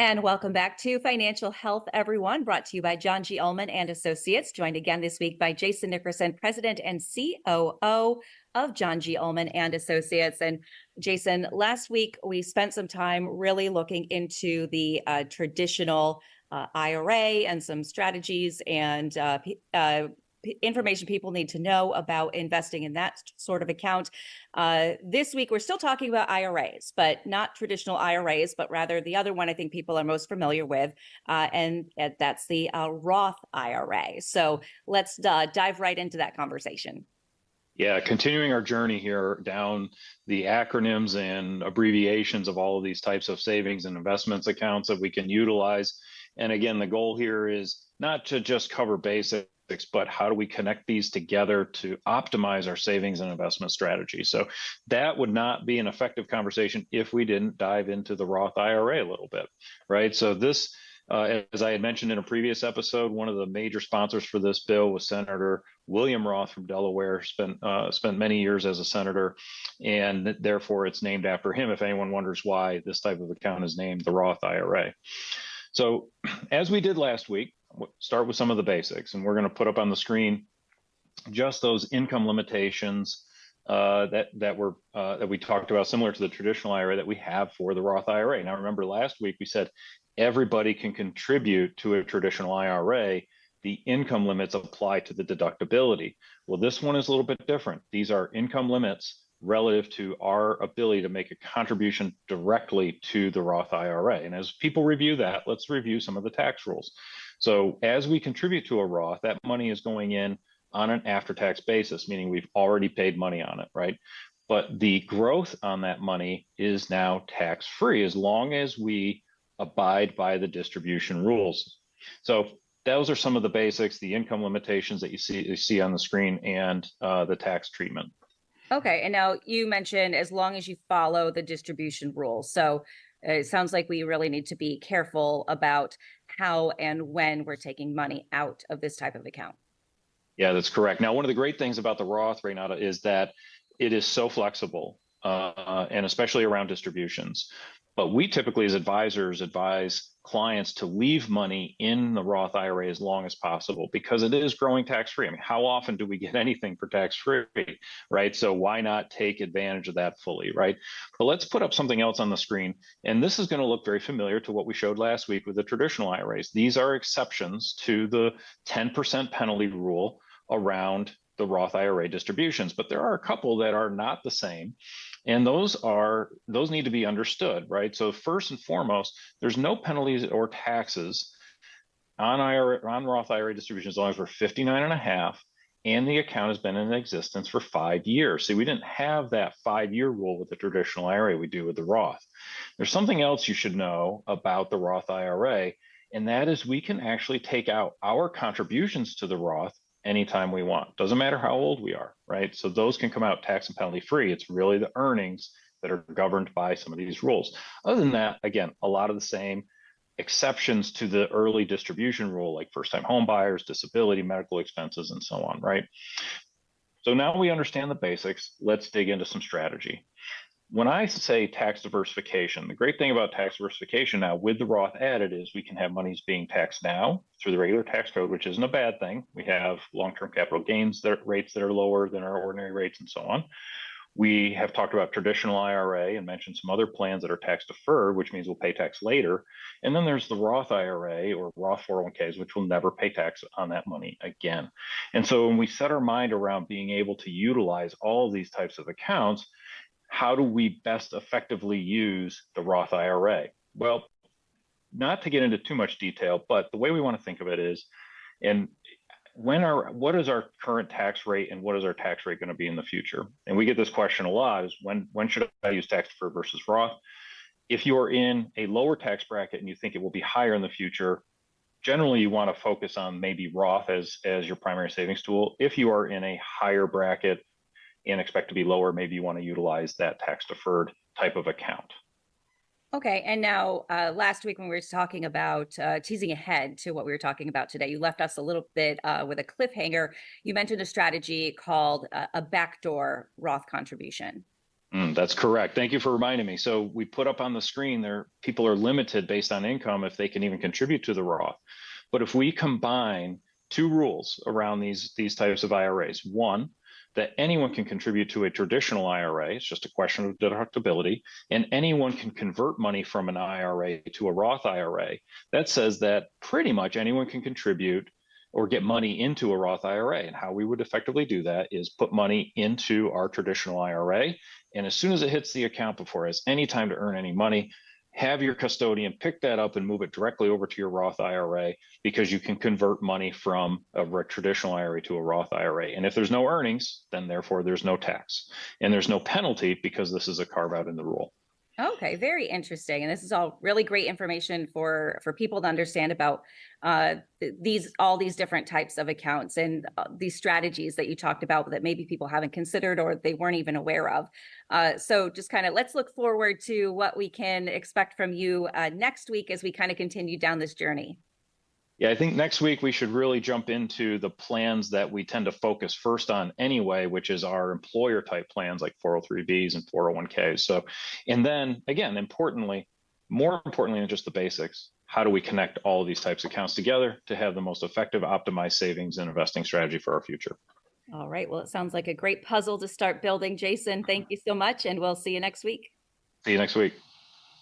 And welcome back to Financial Health, everyone, brought to you by John G. Ullman and Associates, joined again this week by Jason Nickerson, President and COO of John G. Ullman and Associates. And Jason, last week we spent some time really looking into the traditional IRA and some strategies and information people need to know about investing in that sort of account. This week, we're still talking about IRAs, but not traditional IRAs, but rather the other one I think people are most familiar with, and that's the Roth IRA. So let's dive right into that conversation. Yeah, continuing our journey here down the acronyms and abbreviations of all of these types of savings and investments accounts that we can utilize. And again, the goal here is not to just cover basics, but how do we connect these together to optimize our savings and investment strategy? So that would not be an effective conversation if we didn't dive into the Roth IRA a little bit, right? So this, as I had mentioned in a previous episode, one of the major sponsors for this bill was Senator William Roth from Delaware, spent many years as a senator, and therefore it's named after him, if anyone wonders why this type of account is named the Roth IRA. So as we did last week, start with some of the basics, and we're going to put up on the screen just those income limitations that we talked about, similar to the traditional IRA that we have for the Roth IRA. Now, remember last week we said everybody can contribute to a traditional IRA. The income limits apply to the deductibility. Well, this one is a little bit different. These are income limits relative to our ability to make a contribution directly to the Roth IRA. And as people review that, let's review some of the tax rules. So as we contribute to a Roth, that money is going in on an after-tax basis, meaning we've already paid money on it, right? But the growth on that money is now tax-free as long as we abide by the distribution rules. So those are some of the basics, the income limitations that you see on the screen, and the tax treatment. Okay, and now you mentioned as long as you follow the distribution rules. So it sounds like we really need to be careful about how and when we're taking money out of this type of account. Yeah, that's correct. Now, one of the great things about the Roth, Renata, is that it is so flexible, and especially around distributions. But we typically, as advisors, advise clients to leave money in the Roth IRA as long as possible because it is growing tax-free. I mean, how often do we get anything for tax-free, right? So why not take advantage of that fully, right? But let's put up something else on the screen. And this is going to look very familiar to what we showed last week with the traditional IRAs. These are exceptions to the 10% penalty rule around the Roth IRA distributions, but there are a couple that are not the same. And those need to be understood, right? So first and foremost, there's no penalties or taxes on Roth IRA distributions as long as we're 59 and a half and the account has been in existence for 5 years. See, we didn't have that 5-year rule with the traditional IRA, we do with the Roth. There's something else you should know about the Roth IRA, and that is we can actually take out our contributions to the Roth anytime we want. Doesn't matter how old we are, right? So those can come out tax and penalty free. It's really the earnings that are governed by some of these rules. Other than that, again, a lot of the same exceptions to the early distribution rule, like first-time home buyers, disability, medical expenses, and so on, right? So now we understand the basics. Let's dig into some strategy. When I say tax diversification, the great thing about tax diversification now with the Roth added is we can have monies being taxed now through the regular tax code, which isn't a bad thing. We have long-term capital gains rates that are lower than our ordinary rates and so on. We have talked about traditional IRA and mentioned some other plans that are tax deferred, which means we'll pay tax later. And then there's the Roth IRA or Roth 401ks, which will never pay tax on that money again. And so when we set our mind around being able to utilize all of these types of accounts, how do we best effectively use the Roth IRA? Well, not to get into too much detail, but the way we want to think of it is, what is our current tax rate and what is our tax rate going to be in the future? And we get this question a lot: is when should I use tax deferred versus Roth? If you are in a lower tax bracket and you think it will be higher in the future, generally you want to focus on maybe Roth as your primary savings tool. If you are in a higher bracket and expect to be lower, maybe you want to utilize that tax deferred type of account. Okay, and now last week when we were talking about teasing ahead to what we were talking about today, you left us a little bit with a cliffhanger. You mentioned a strategy called a backdoor Roth contribution. That's correct. Thank you for reminding me. So we put up on the screen there, people are limited based on income if they can even contribute to the Roth. But if we combine two rules around these types of IRAs, one, that anyone can contribute to a traditional IRA, it's just a question of deductibility, and anyone can convert money from an IRA to a Roth IRA. That says that pretty much anyone can contribute or get money into a Roth IRA. And how we would effectively do that is put money into our traditional IRA. And as soon as it hits the account, before it has any time to earn any money, have your custodian pick that up and move it directly over to your Roth IRA, because you can convert money from a traditional IRA to a Roth IRA. And if there's no earnings, then therefore there's no tax and there's no penalty, because this is a carve out in the rule. Okay, very interesting. And this is all really great information for people to understand about all these different types of accounts and these strategies that you talked about that maybe people haven't considered or they weren't even aware of. So just kind of let's look forward to what we can expect from you next week as we kind of continue down this journey. Yeah, I think next week we should really jump into the plans that we tend to focus first on anyway, which is our employer type plans like 403Bs and 401Ks. So, and then again, more importantly than just the basics, how do we connect all of these types of accounts together to have the most effective optimized savings and investing strategy for our future? All right. Well, it sounds like a great puzzle to start building. Jason, thank you so much, and we'll see you next week. See you next week.